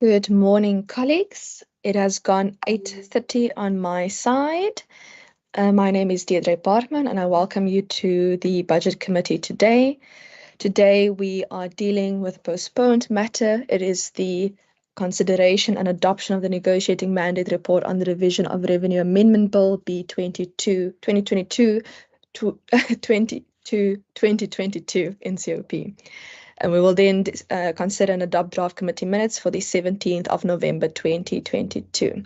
Good morning, colleagues. It has gone 8:30 on my side. My name is Deirdre Bartman, and I welcome you to the Budget Committee today. Today, we are dealing with a postponed matter. It is the consideration and adoption of the negotiating mandate report on the Revision of Revenue Amendment Bill B22 2022 to 2022 NCOP. And we will then consider and adopt draft committee minutes for the 17th of November 2022.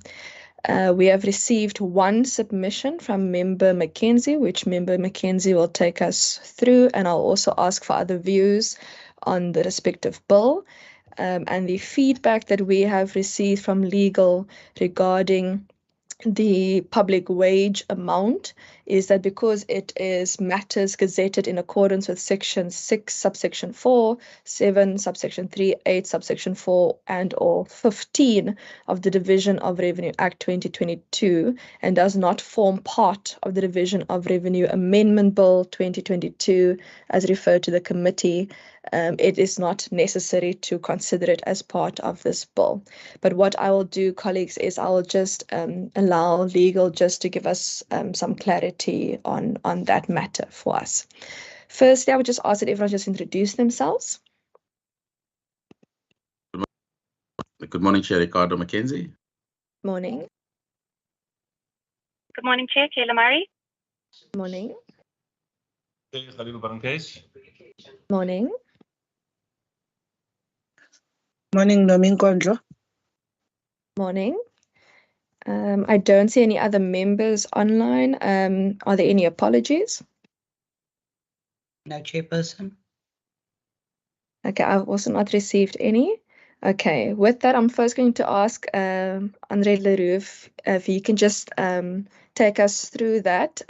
We have received one submission from Member Mackenzie, which Member Mackenzie will take us through, and I'll also ask for other views on the respective bill. And the feedback that we have received from legal regarding the public wage amount is that because it is matters gazetted in accordance with section 6 subsection 4, 7 subsection 3, 8 subsection 4 and or 15 of the Division of Revenue Act 2022 and does not form part of the Division of Revenue Amendment Bill 2022 as referred to the committee, it is not necessary to consider it as part of this bill. But what I will do, colleagues, is I will just allow legal just to give us some clarity on that matter for us. Firstly, I would just ask that everyone just introduce themselves. Good morning, Chair Ricardo Mackenzie. Morning. Good morning, Chair. Kayla Murray. Morning. Khalil Barangkes. Morning. Morning, Nomin Kondlo. Morning. I don't see any other members online. Are there any apologies? No, Chairperson. Okay, I've also not received any. Okay, with that, I'm first going to ask Andre Leroux if he can just take us through that.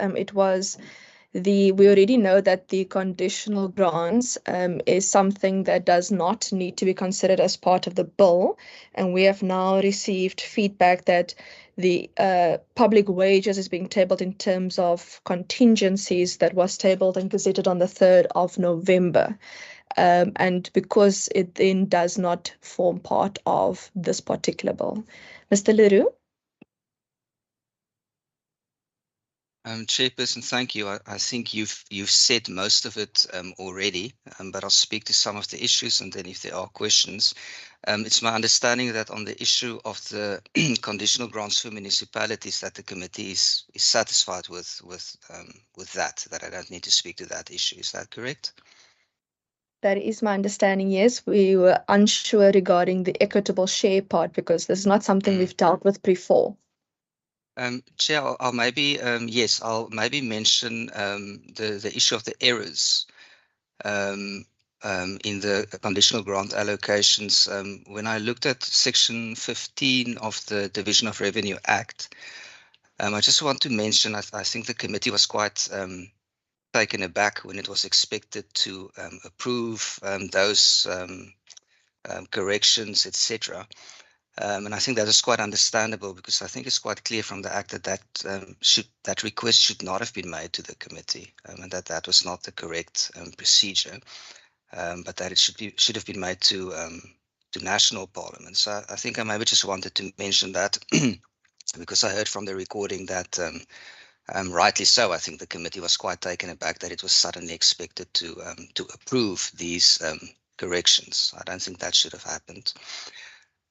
We already know that the conditional grants is something that does not need to be considered as part of the bill. And we have now received feedback that the public wages is being tabled in terms of contingencies that was tabled and gazetted on the 3rd of November. And because it then does not form part of this particular bill. Mr. Leroux? Chairperson, thank you. I think you've said most of it already, but I'll speak to some of the issues, and then if there are questions. It's my understanding that on the issue of the conditional grants for municipalities, that the committee is satisfied with that I don't need to speak to that issue. Is that correct? That is my understanding, yes. We were unsure regarding the equitable share part because this is not something we've dealt with before. Chair, I'll maybe yes, I'll maybe mention the issue of the errors in the conditional grant allocations. When I looked at section 15 of the Division of Revenue Act, I just want to mention, I think the committee was quite taken aback when it was expected to approve those corrections, etc. And I think that is quite understandable because I think it's quite clear from the Act that request should not have been made to the committee, and that was not the correct procedure, but that it should have been made to national parliament. So I think I maybe just wanted to mention that because I heard from the recording that rightly so, I think the committee was quite taken aback that it was suddenly expected to approve these corrections. I don't think that should have happened.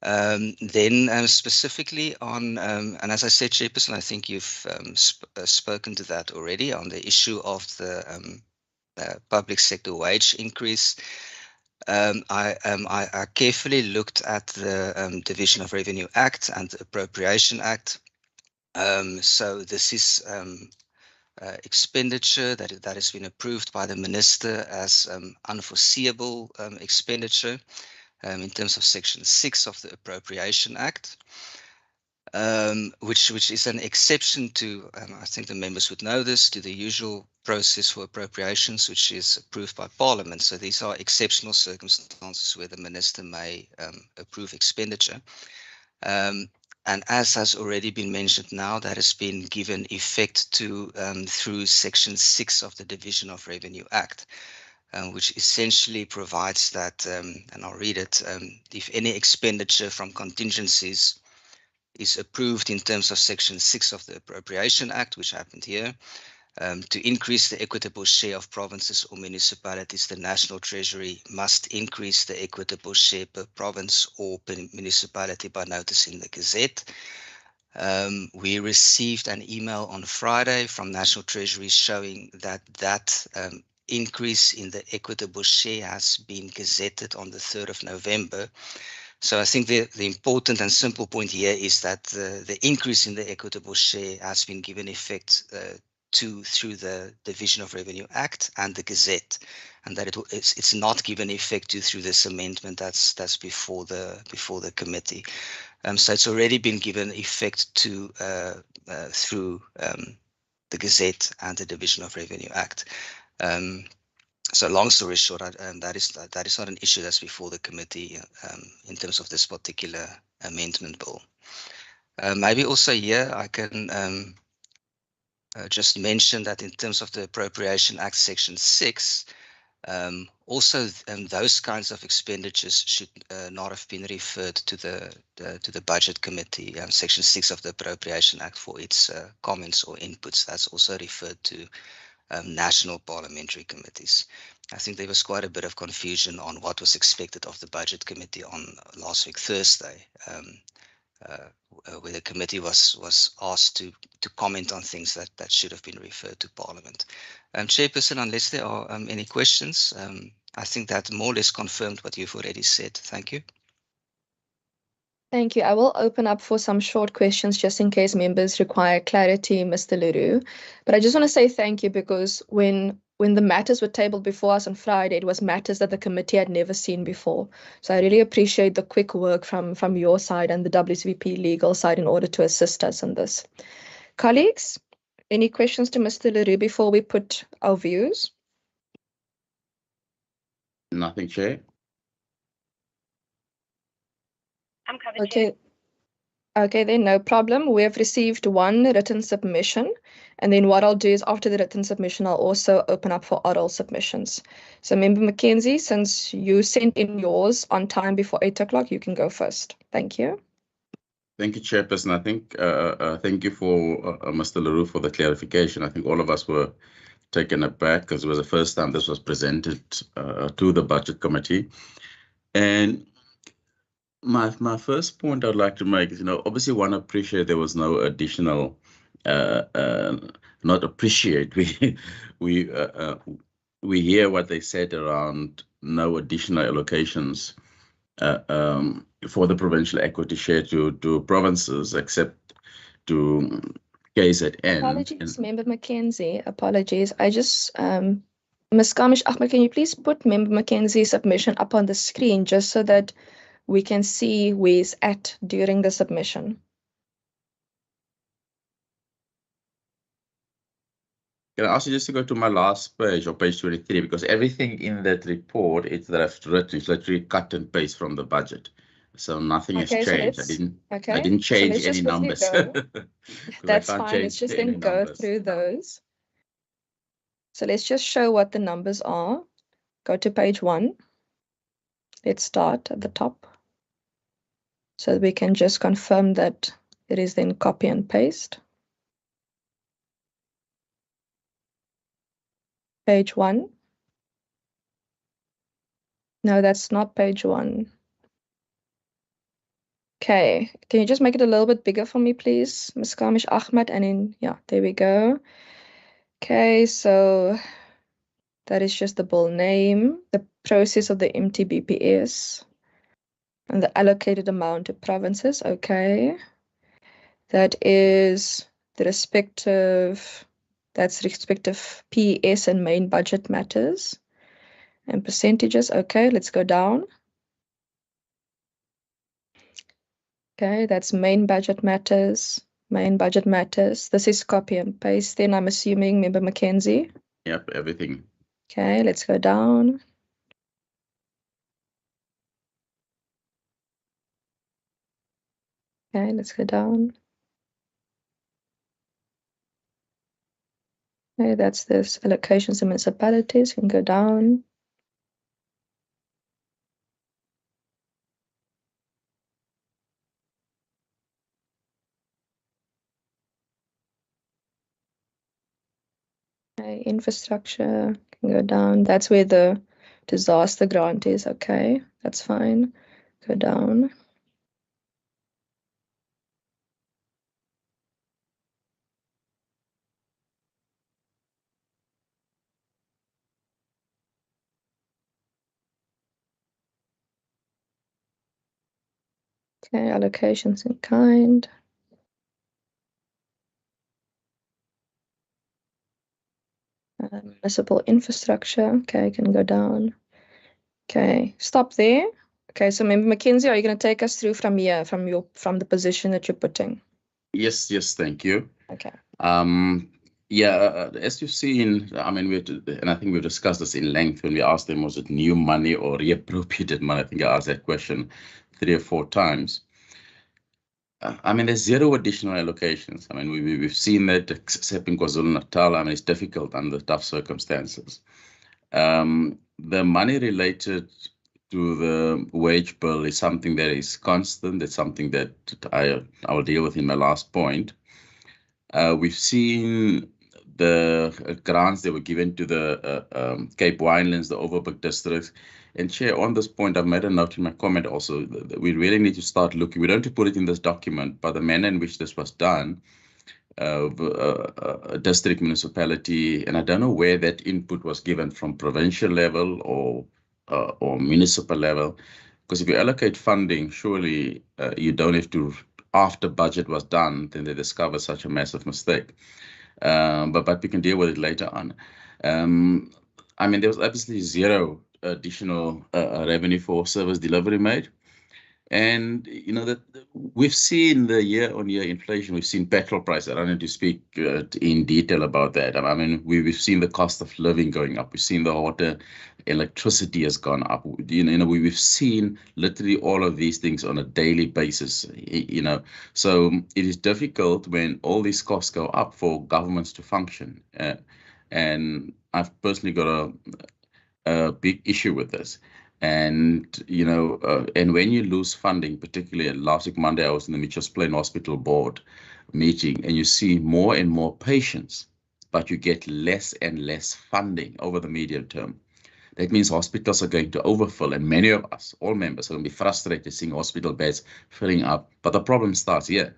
Then specifically on, and as I said, Chairperson, I think you've spoken to that already on the issue of the public sector wage increase. I carefully looked at the Division of Revenue Act and the Appropriation Act. So this is expenditure that has been approved by the Minister as unforeseeable expenditure. In terms of Section 6 of the Appropriation Act, which is an exception to, I think the members would know this, to the usual process for appropriations, which is approved by Parliament. So these are exceptional circumstances where the Minister may approve expenditure. And as has already been mentioned now, that has been given effect to through Section 6 of the Division of Revenue Act. Which essentially provides that, and I'll read it, if any expenditure from contingencies is approved in terms of Section 6 of the Appropriation Act, which happened here, to increase the equitable share of provinces or municipalities, the National Treasury must increase the equitable share per province or per municipality by notice in the Gazette. We received an email on Friday from National Treasury showing that increase in the equitable share has been gazetted on the 3rd of November. So I think the important and simple point here is that the increase in the equitable share has been given effect through the Division of Revenue Act and the Gazette, and that it's not given effect through this amendment that's before the committee. So it's already been given effect through the Gazette and the Division of Revenue Act. So long story short, that is not an issue that's before the committee in terms of this particular amendment bill. Maybe also here I can just mention that in terms of the Appropriation Act Section 6, also those kinds of expenditures should not have been referred to the Budget Committee, Section 6 of the Appropriation Act, for its comments or inputs. That's also referred to national parliamentary committees. I think there was quite a bit of confusion on what was expected of the Budget Committee on last week, Thursday, where the committee was asked to comment on things that should have been referred to Parliament. Chairperson, unless there are any questions, I think that more or less confirmed what you've already said. Thank you. Thank you. I will open up for some short questions just in case members require clarity, Mr. Leroux. But I just want to say thank you because when the matters were tabled before us on Friday, it was matters that the committee had never seen before. So I really appreciate the quick work from your side and the WCVP legal side in order to assist us in this. Colleagues, any questions to Mr. Leroux before we put our views? Nothing, Chair. I'm covered. Okay. Okay, then no problem. We have received one written submission. And then what I'll do is after the written submission, I'll also open up for oral submissions. So Member Mackenzie, since you sent in yours on time before 8 o'clock, you can go first. Thank you. Thank you, Chairperson. I think thank you for Mr. Leroux for the clarification. I think all of us were taken aback because it was the first time this was presented to the Budget Committee. And my first point I'd like to make is, obviously one appreciate there was no additional, not appreciate, we hear what they said around no additional allocations for the provincial equity share to provinces except to KZN. Apologies, Member Mackenzie. Apologies. I just, Ms. Kamish Ahmed, can you please put Member Mackenzie's submission up on the screen just so that we can see where he's at during the submission? Can I ask you just to go to my last page or page 23, because everything in that report that I've written is literally cut and paste from the budget. So nothing has changed. I didn't change any numbers. That's fine. Let's just then go through those. So let's just show what the numbers are. Go to page 1. Let's start at the top. So we can just confirm that it is then copy and paste. Page 1. No, that's not page 1. Okay, can you just make it a little bit bigger for me, please, Ms. Kamish Ahmed? And then, yeah, there we go. Okay, so that is just the bill name, the process of the MTBPS, and the allocated amount to provinces. Okay, that is the respective, that's respective PS and main budget matters and percentages. Okay, let's go down. Okay, that's main budget matters, main budget matters. This is copy and paste. Then I'm assuming Member Mackenzie. Yep, everything. Okay, let's go down. Okay, let's go down. Okay, that's this allocations to municipalities. You can go down. Okay, infrastructure can go down. That's where the disaster grant is. Okay, that's fine. Go down. Okay, allocations in kind. Municipal infrastructure. Okay, can go down. Okay, stop there. Okay, so Member Mackenzie, are you going to take us through from here, from the position that you're putting? Yes, thank you. Okay. Yeah, as you've seen, I mean, and I think we've discussed this in length when we asked them, was it new money or reappropriated money? I think I asked that question 3 or 4 times. I mean, there's 0 additional allocations. I mean, we've seen that, except in KwaZulu-Natal. I mean, it's difficult under tough circumstances. The money related to the wage bill is something that is constant. It's something that I will deal with in my last point. We've seen the grants that were given to the Cape Winelands, the Overberg districts. And Chair, on this point, I've made a note in my comment also that we really need to start looking. We don't have to put it in this document, but the manner in which this was done, district municipality, and I don't know where that input was given from provincial level or municipal level, because if you allocate funding, surely you don't have to, after budget was done, then they discover such a massive mistake. But we can deal with it later on. I mean, there was obviously 0 additional revenue for service delivery made. And, that we've seen the year-on-year inflation. We've seen petrol prices. I don't need to speak in detail about that. I mean, we've seen the cost of living going up. We've seen the water, electricity has gone up. We've seen literally all of these things on a daily basis. So it is difficult when all these costs go up for governments to function. And I've personally got a big issue with this. And, you know, and when you lose funding, particularly last week, Monday, I was in the Mitchells Plain Hospital board meeting, and you see more and more patients, but you get less and less funding over the medium term. That means hospitals are going to overfill, and many of us, all members, are going to be frustrated seeing hospital beds filling up. But the problem starts here.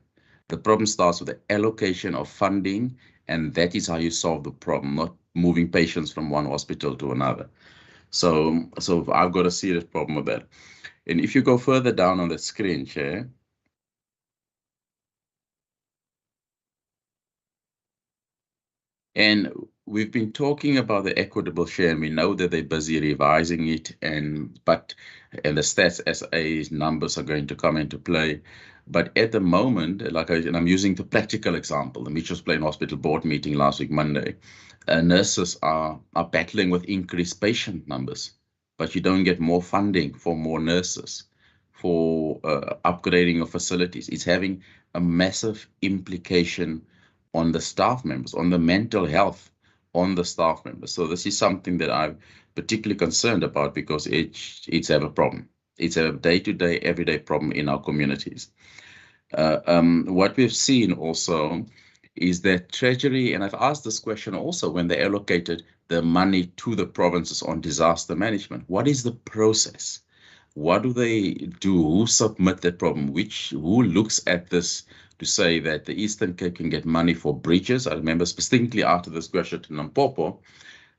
The problem starts with the allocation of funding, and that is how you solve the problem, not moving patients from one hospital to another. So I've got a serious problem with that. And if you go further down on the screen, Chair, and we've been talking about the equitable share, and we know that they're busy revising it, and the stats SA's numbers are going to come into play. But at the moment, and I'm using the practical example, the Mitchells Plain Hospital board meeting last week, Monday, nurses are battling with increased patient numbers, but you don't get more funding for more nurses, for upgrading of facilities. It's having a massive implication on the staff members, on the mental health on the staff members. So this is something that I'm particularly concerned about, because it's have a problem. It's a day-to-day, everyday problem in our communities. What we've seen also is that Treasury, and I've asked this question also when they allocated the money to the provinces on disaster management, what is the process? What do they do? Who submit that problem? Who looks at this to say that the Eastern Cape can get money for bridges? I remember specifically after this question to Limpopo,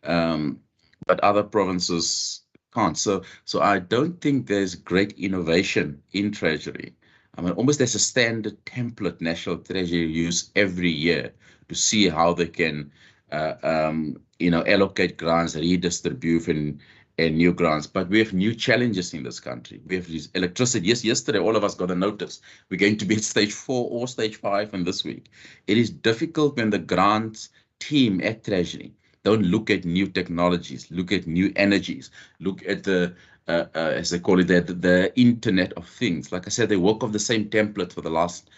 but other provinces can't. So I don't think there's great innovation in Treasury. I mean, almost there's a standard template National Treasury use every year to see how they can, allocate grants, redistribute, and new grants. But we have new challenges in this country. We have this electricity. Yes, yesterday all of us got a notice. We're going to be at stage 4 or stage 5 in this week. It is difficult when the grants team at Treasury don't look at new technologies, look at new energies, look at the as they call it, the Internet of Things. Like I said, they work off the same template for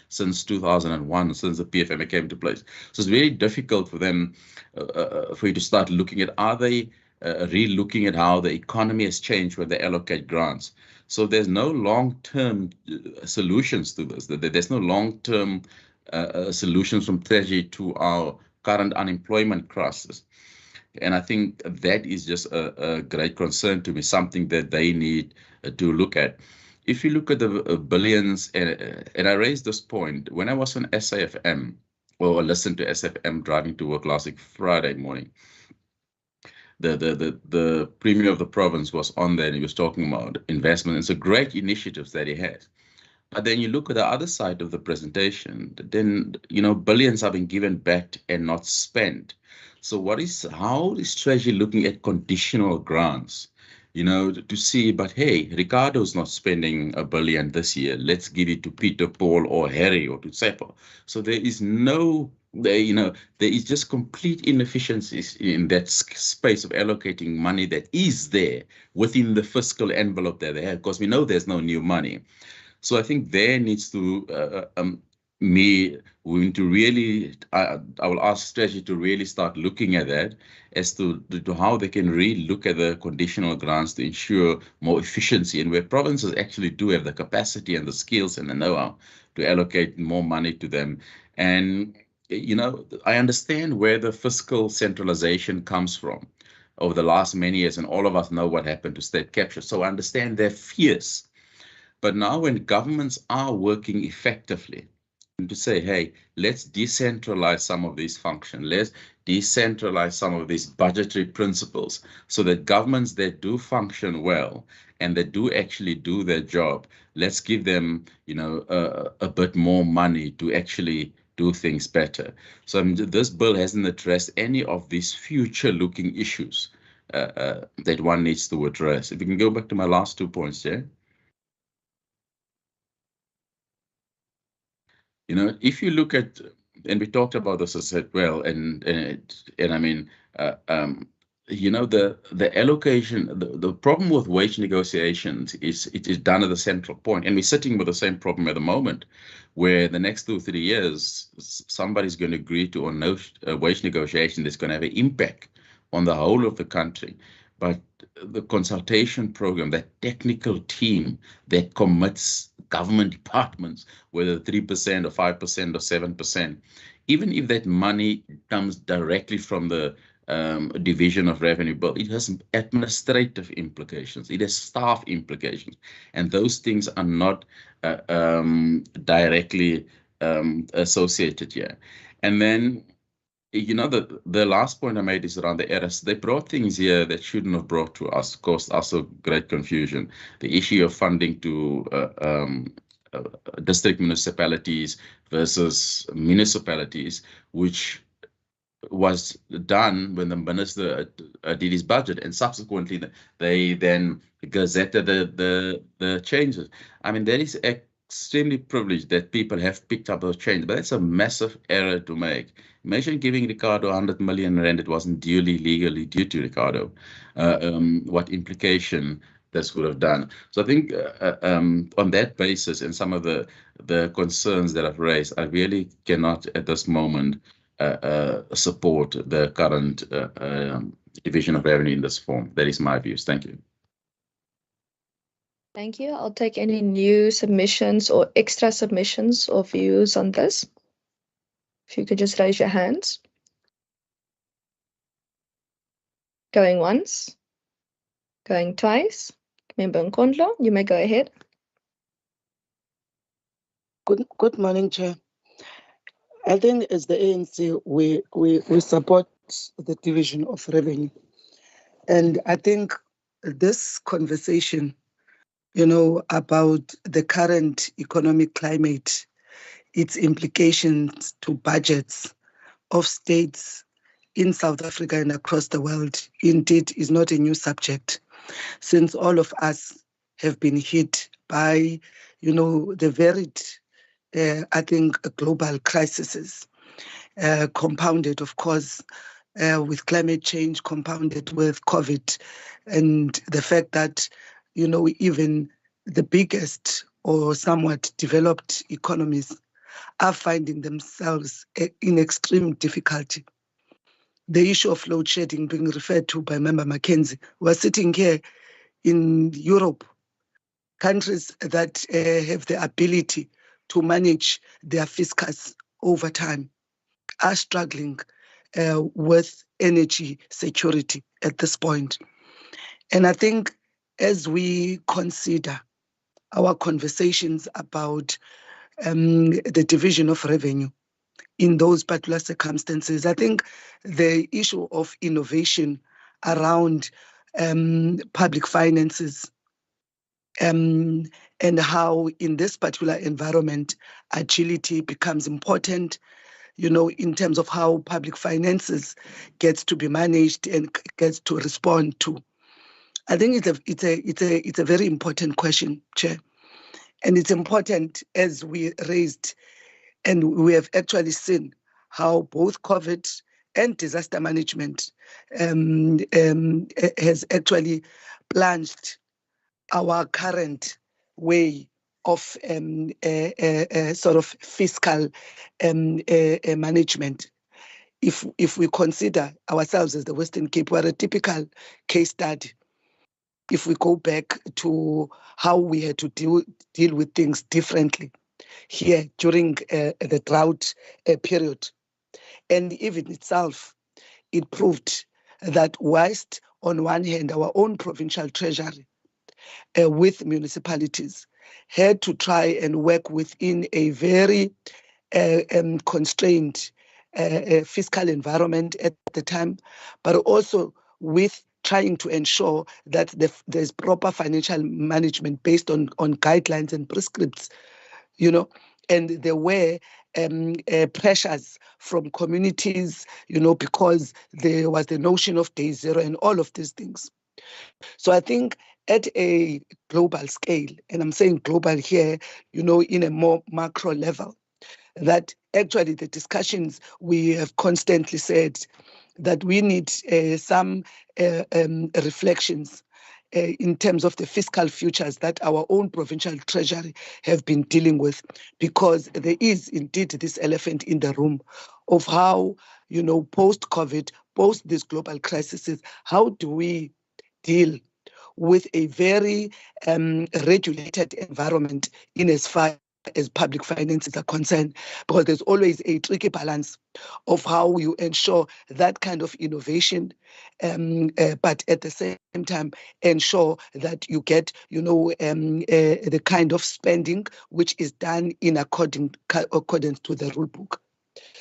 since 2001, since the PFMA came into place. So it's very difficult for them, for you to start looking at, are they re-looking at how the economy has changed when they allocate grants. So there's no long-term solutions to this. There's no long-term solutions from Treasury to our current unemployment crisis. And I think that is just a great concern to me, something that they need to look at. If you look at the billions, and I raised this point when I was on SAFM, or listened to SFM driving to work last week, Friday morning. The Premier of the province was on there, and he was talking about investment. It's a great initiatives that he has. But then you look at the other side of the presentation, then, billions have been given back and not spent. So how is Treasury looking at conditional grants, to see, but hey, Ricardo's not spending $1 billion this year. Let's give it to Peter, Paul, or Harry, or to Seppo. So there is there is just complete inefficiencies in that space of allocating money that is there within the fiscal envelope that they have, because we know there's no new money. So I think there needs to I will ask Treasury to really start looking at that as to how they can really look at the conditional grants to ensure more efficiency, and where provinces actually do have the capacity and the skills and the know-how to allocate more money to them. And I understand where the fiscal centralization comes from over the last many years, and all of us know what happened to state capture. So I understand their fears. But now when governments are working effectively to say, hey, let's decentralize some of these functions, let's decentralize some of these budgetary principles, so that governments that do function well and that do actually do their job, let's give them, a bit more money to actually do things better. So this bill hasn't addressed any of these future-looking issues that one needs to address. If we can go back to my last 2 points, Jay. If you look at, and we talked about this as well, and I mean, the allocation, the problem with wage negotiations is it is done at the central point, and we're sitting with the same problem at the moment, where the next 2 or 3 years somebody's going to agree to a wage negotiation that's going to have an impact on the whole of the country. but the consultation program, that technical team that commits government departments, whether 3% or 5% or 7%, even if that money comes directly from the division of revenue, but it has administrative implications, it has staff implications, and those things are not directly associated here. And then, you know, the last point I made is around the errors. They brought things here that shouldn't have brought to us, caused also great confusion. The issue of funding to district municipalities versus municipalities, which was done when the minister did his budget, and subsequently they then gazetted the changes. I mean, that is extremely privileged that people have picked up those changes, but that's a massive error to make. Imagine giving Ricardo 100 million rand. It wasn't duly legally due to Ricardo. What implication this would have done. So I think on that basis and some of the concerns that I've raised, I really cannot at this moment support the current division of revenue in this form. That is my views. Thank you. Thank you. I'll take any new submissions or extra submissions or views on this. If you could just raise your hands. Going once. Going twice. Member Nkondlo, you may go ahead. Good morning, Chair. I think as the ANC, we support the division of revenue. And I think this conversation, you know, about the current economic climate, its implications to budgets of states in South Africa and across the world, indeed is not a new subject, since all of us have been hit by, you know, the varied, I think, global crises, compounded, of course, with climate change, compounded with COVID, and the fact that, you know, even the biggest or somewhat developed economies are finding themselves in extreme difficulty. The issue of load shedding being referred to by Member Mackenzie. We're sitting here in Europe, countries that have the ability to manage their fiscus over time are struggling with energy security at this point. And I think as we consider our conversations about the division of revenue in those particular circumstances, I think the issue of innovation around public finances and how in this particular environment agility becomes important, you know, in terms of how public finances gets to be managed and gets to respond to. I think it's a very important question, Chair. And it's important as we raised, and we have actually seen how both COVID and disaster management has actually plunged our current way of sort of fiscal management. If we consider ourselves as the Western Cape, we're a typical case study. If we go back to how we had to deal with things differently here during the drought period. And even itself, it proved that whilst on one hand, our own provincial treasury with municipalities had to try and work within a very constrained fiscal environment at the time, but also with trying to ensure that there's proper financial management based on guidelines and prescripts, you know, and there were pressures from communities, you know, because there was the notion of day zero and all of these things. So I think at a global scale, and I'm saying global here, you know, in a more macro level, that actually the discussions we have constantly said that we need some reflections in terms of the fiscal futures that our own provincial treasury have been dealing with, because there is indeed this elephant in the room of how, you know, post-COVID, post these global crises, how do we deal with a very regulated environment in as far as public finances are concerned, because there's always a tricky balance of how you ensure that kind of innovation, but at the same time ensure that you get, the kind of spending which is done in accordance to the rule book.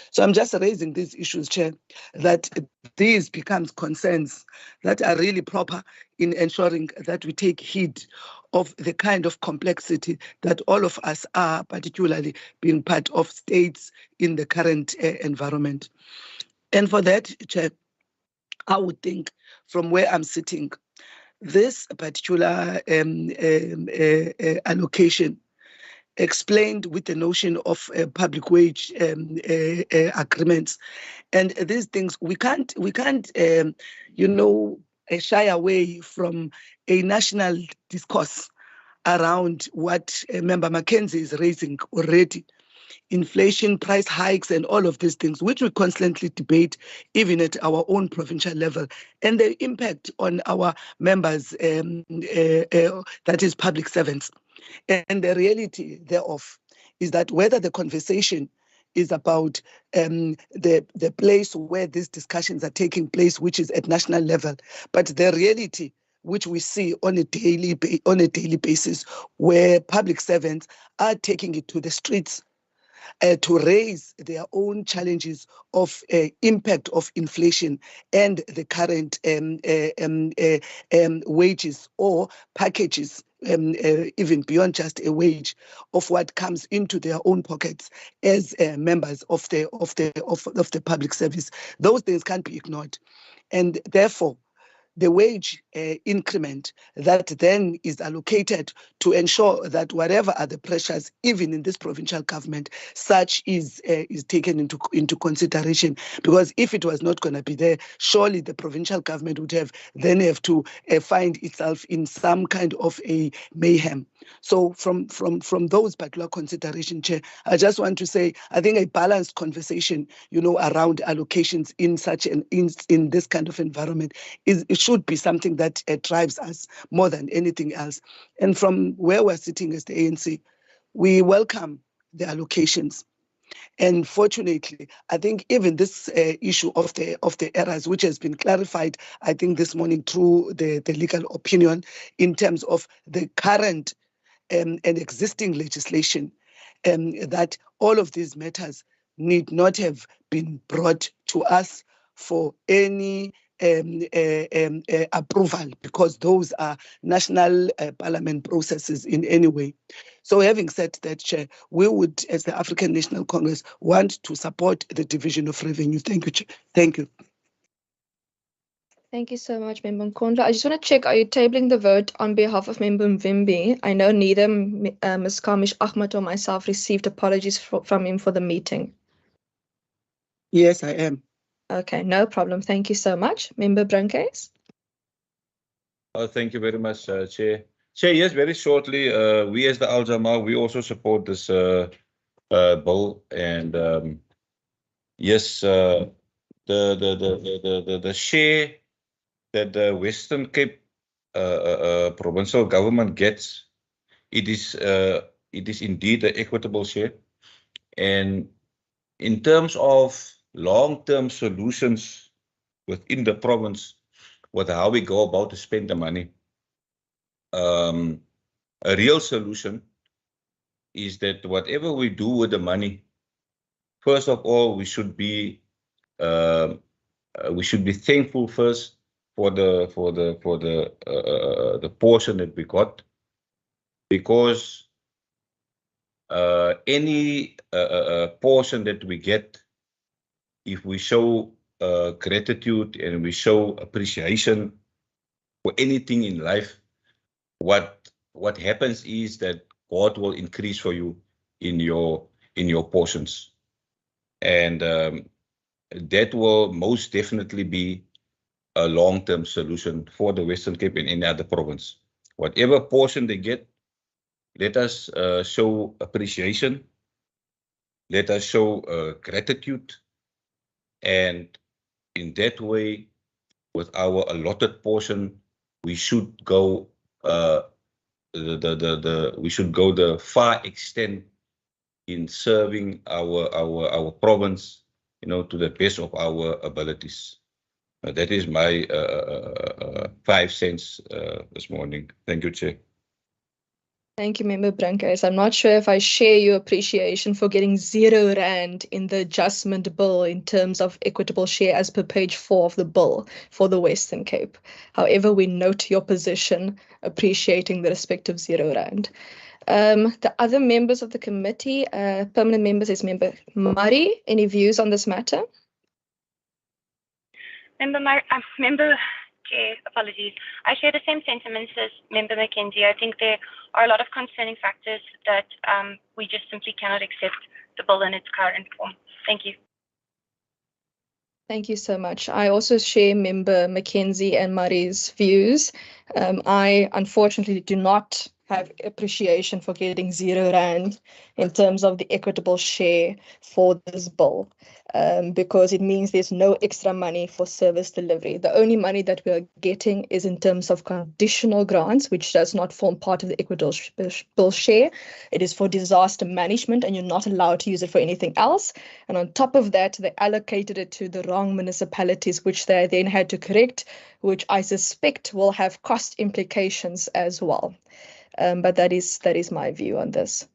So I'm just raising these issues, Chair, that these becomes concerns that are really proper in ensuring that we take heed of the kind of complexity that all of us are, particularly being part of states in the current environment. And for that, Chair, I would think from where I'm sitting, this particular allocation explained with the notion of public wage agreements, and these things we can't shy away from a national discourse around what Member Mackenzie is raising already. Inflation, price hikes, and all of these things, which we constantly debate, even at our own provincial level, and the impact on our members, that is public servants. And the reality thereof is that whether the conversation is about the place where these discussions are taking place, which is at national level, but the reality which we see on a daily basis, where public servants are taking it to the streets to raise their own challenges of impact of inflation and the current wages or packages, even beyond just a wage, of what comes into their own pockets as members of the public service. Those things can't be ignored, and therefore the wage increment that then is allocated to ensure that whatever are the pressures, even in this provincial government, such is taken into consideration. Because if it was not going to be there, surely the provincial government would have to find itself in some kind of a mayhem. So from those particular considerations, Chair, I just want to say I think a balanced conversation, around allocations in such in this kind of environment it should be something that drives us more than anything else. And from where we're sitting as the ANC, we welcome the allocations. And fortunately, I think even this issue of the errors, which has been clarified, I think this morning through the legal opinion in terms of the current and existing legislation, that all of these matters need not have been brought to us for any approval, because those are national parliament processes in any way. So having said that, Chair, we would, as the African National Congress, want to support the division of revenue. Thank you, Chair. Thank you. Thank you so much, Member Nkondla. I just want to check, are you tabling the vote on behalf of Member Mvimbi? I know neither Ms. Kamish Ahmed or myself received apologies from him for the meeting. Yes, I am. Okay, no problem. Thank you so much. Member Brankes? Thank you very much, Chair. Chair, yes, very shortly, we as the Al Jamaa, we also support this bill, and yes, the share that the Western Cape provincial government gets, it is indeed an equitable share. And in terms of long-term solutions within the province, with how we go about to spend the money, a real solution is that whatever we do with the money, first of all, we should be thankful first for the portion that we got, because any portion that we get, if we show gratitude and we show appreciation for anything in life, what happens is that God will increase for you in your portions, and that will most definitely be a long-term solution for the Western Cape and any other province. Whatever portion they get, let us show appreciation, let us show gratitude, and in that way, with our allotted portion, we should go we should go the far extent in serving our province, to the best of our abilities. That is my 5 cents this morning. Thank you, Chair. Thank you, Member Brankhuis. I'm not sure if I share your appreciation for getting R0 in the adjustment bill in terms of equitable share as per page 4 of the bill for the Western Cape. However, we note your position appreciating the respective R0. The other members of the committee, permanent members, is Member Murray. Any views on this matter? Member Chair, apologies. I share the same sentiments as Member Mackenzie. I think there are a lot of concerning factors that we just simply cannot accept the bill in its current form. Thank you. Thank you so much. I also share Member Mackenzie and Murray's views. I unfortunately do not have appreciation for getting R0 in terms of the equitable share for this bill, because it means there's no extra money for service delivery. The only money that we are getting is in terms of conditional grants, which does not form part of the equitable bill share. It is for disaster management, and you're not allowed to use it for anything else. And on top of that, they allocated it to the wrong municipalities, which they then had to correct, which I suspect will have cost implications as well. But that is my view on this.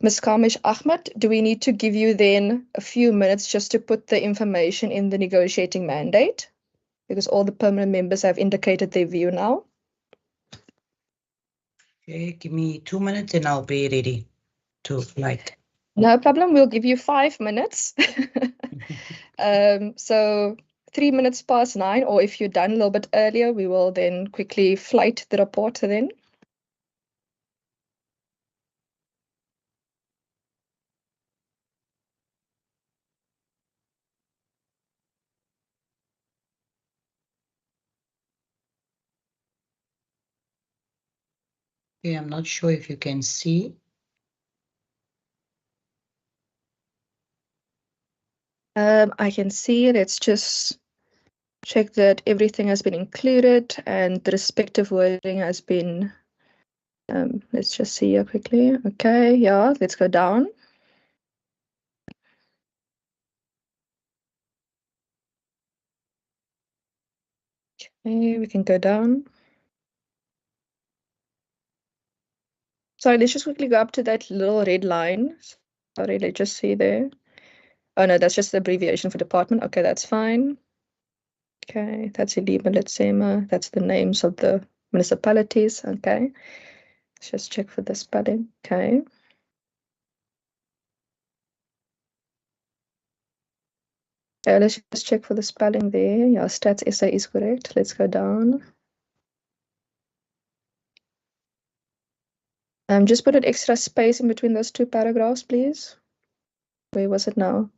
Ms. Kamish Ahmed, do we need to give you then a few minutes just to put the information in the negotiating mandate? Because all the permanent members have indicated their view now. Okay, give me 2 minutes and I'll be ready to flight. No problem, we'll give you 5 minutes. So 3 minutes past 9, or if you're done a little bit earlier, we will then quickly flight the report then. Okay, I'm not sure if you can see. I can see. Let's just check that everything has been included and the respective wording has been, let's just see here quickly. Okay, yeah, let's go down. Okay, we can go down. Sorry, let's just quickly go up to that little red line. Sorry, let's just see there. Oh no, that's just the abbreviation for department. Okay, that's fine. Okay, that's Ilima Letsema. That's the names of the municipalities. Okay, let's just check for the spelling. Okay. Let's just check for the spelling there. Yeah, Stats SA is correct. Let's go down. Just put an extra space in between those 2 paragraphs, please. Where was it now?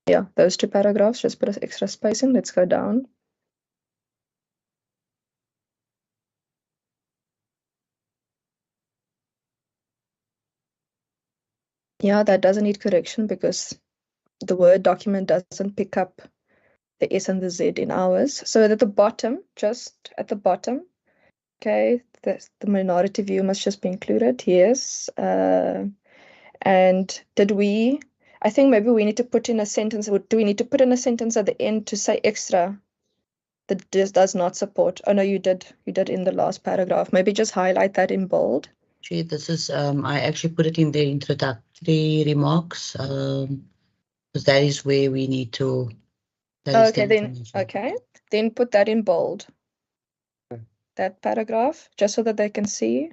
Yeah, those 2 paragraphs, just put an extra space in. Let's go down. Yeah, that doesn't need correction because the Word document doesn't pick up the S and the Z in ours. So at the bottom, just at the bottom, okay, the minority view must just be included, yes. And did we, I think maybe we need to put in a sentence, do we need to put in a sentence at the end to say extra that this does not support? Oh no, you did in the last paragraph. Maybe just highlight that in bold. Gee, this is, I actually put it in the introductory remarks, because that is where we need to. Okay, then put that in bold. That paragraph, just so that they can see.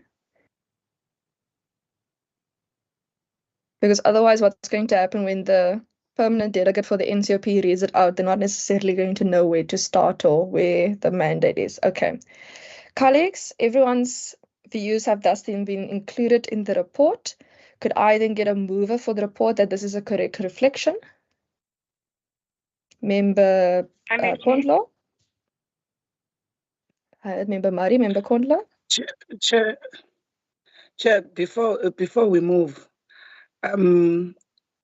Because otherwise, what's going to happen when the permanent delegate for the NCOP reads it out, they're not necessarily going to know where to start or where the mandate is. Okay. Colleagues, everyone's views have thus been included in the report. Could I then get a mover for the report that this is a correct reflection? Member Kondlo? Member Murray, Member Kondlo? Chair, before we move,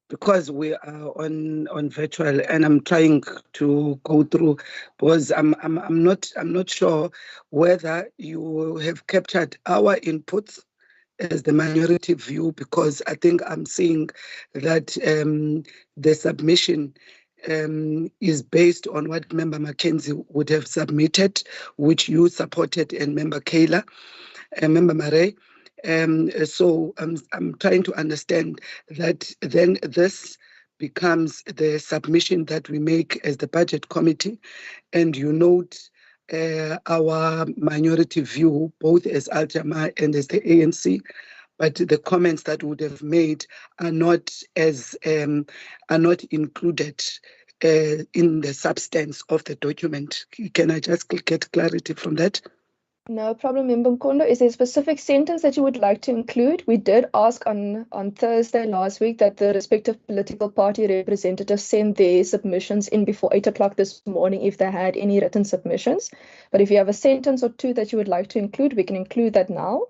because we are on virtual, and I'm trying to go through, because I'm not sure whether you have captured our inputs as the minority view, because I think I'm seeing that the submission is based on what Member Mackenzie would have submitted, which you supported, and Member Kayla and Member Murray. So I'm trying to understand that then this becomes the submission that we make as the budget committee, and you note our minority view, both as Al Jama and as the ANC, but the comments that would have made are not included in the substance of the document. Can I just get clarity from that? No problem, Member Mkondo. Is there a specific sentence that you would like to include? We did ask on Thursday last week that the respective political party representatives send their submissions in before 8 o'clock this morning if they had any written submissions. But if you have a sentence or two that you would like to include, we can include that now.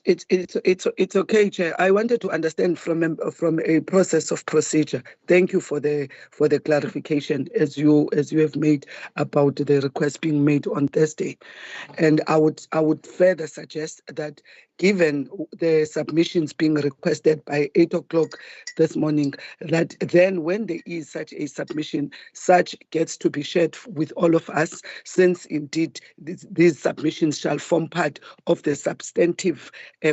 It's okay, Chair. I wanted to understand from a process of procedure. Thank you for the clarification as you have made about the request being made on Thursday. And I would further suggest that given the submissions being requested by 8 o'clock this morning, that then when there is such a submission, such gets to be shared with all of us, since indeed these submissions shall form part of the substantive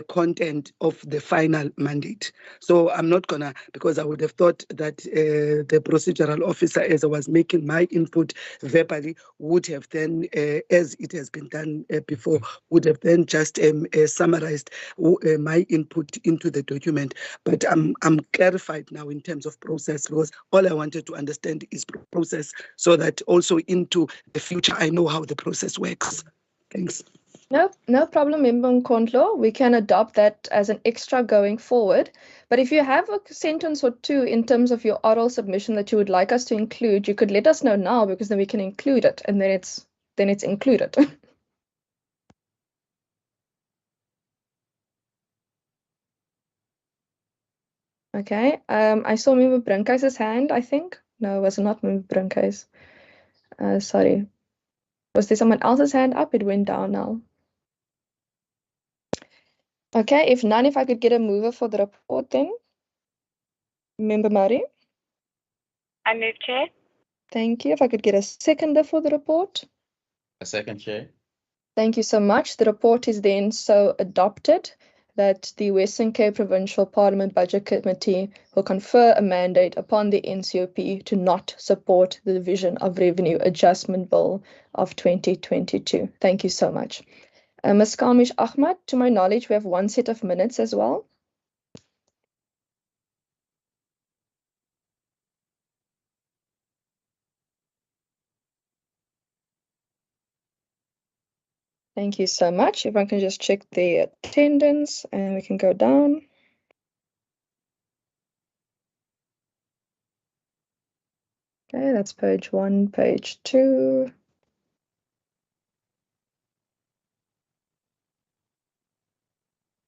content of the final mandate. So I'm not gonna, because I would have thought that the procedural officer, as I was making my input verbally, would have then, as it has been done before, would have then just summarized my input into the document. But I'm clarified now in terms of process, because all I wanted to understand is process, so that also into the future I know how the process works. Thanks. No problem, Member Mkondo. We can adopt that as an extra going forward. But if you have a sentence or two in terms of your oral submission that you would like us to include, you could let us know now, because then we can include it, and then it's included. Okay. I saw Member Brinkhuis's hand, I think. No, it was not Member Brinkhuis. Sorry. Was there someone else's hand up? It went down now. Okay, if none, if I could get a mover for the report then. Member Murray. I move, Chair. Thank you. If I could get a seconder for the report. A second, Chair. Thank you so much. The report is then so adopted that the Western Cape Provincial Parliament Budget Committee will confer a mandate upon the NCOP to not support the Division of Revenue Adjustment Bill of 2022. Thank you so much. Ms. Kalmish Ahmad, to my knowledge, we have one set of minutes as well. Thank you so much. If I can just check the attendance and we can go down. Okay, that's page 1, page 2.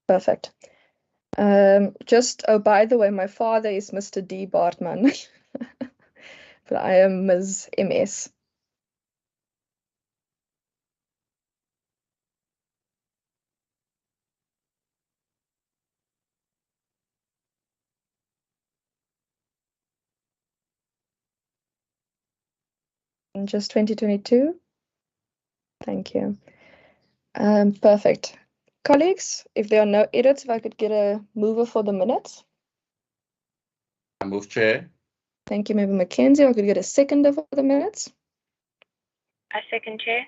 Perfect. Oh, by the way, my father is Mr. D. Bartman, but I am Ms. MS. And just 2022. Thank you. Perfect. Colleagues, if there are no edits, if I could get a mover for the minutes. I move, Chair. Thank you, Member Mackenzie. If I could get a seconder for the minutes. I second, Chair.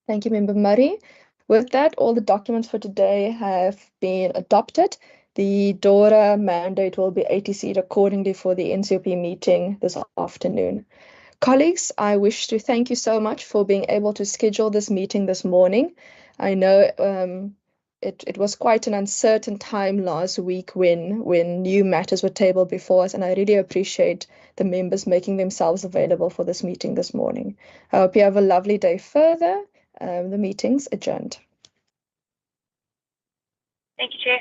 Thank you, Member Murray. With that, all the documents for today have been adopted. The DORA mandate will be ATC'd accordingly for the NCOP meeting this afternoon. Colleagues, I wish to thank you so much for being able to schedule this meeting this morning. I know it was quite an uncertain time last week when new matters were tabled before us, and I really appreciate the members making themselves available for this meeting this morning. I hope you have a lovely day further. The meeting's adjourned. Thank you, Chair.